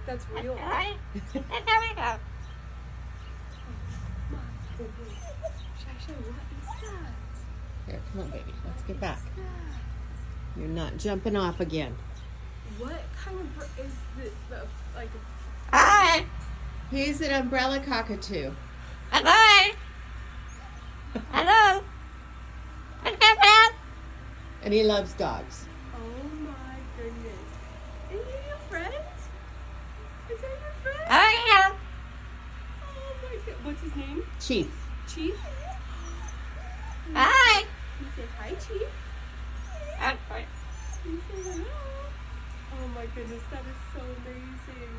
That's real. Shasha, what is that? Here, come on, baby. Let's get back. You're not jumping off again. What kind of is this? Like He's an umbrella cockatoo. Hello. Hello. And he loves dogs. oh my goodness. Is he your friend? Is that your friend? Oh yeah. Oh my god. What's his name? Chief. Chief? Hi. You say hi, Chief. You say hello. Oh my goodness, that is so amazing.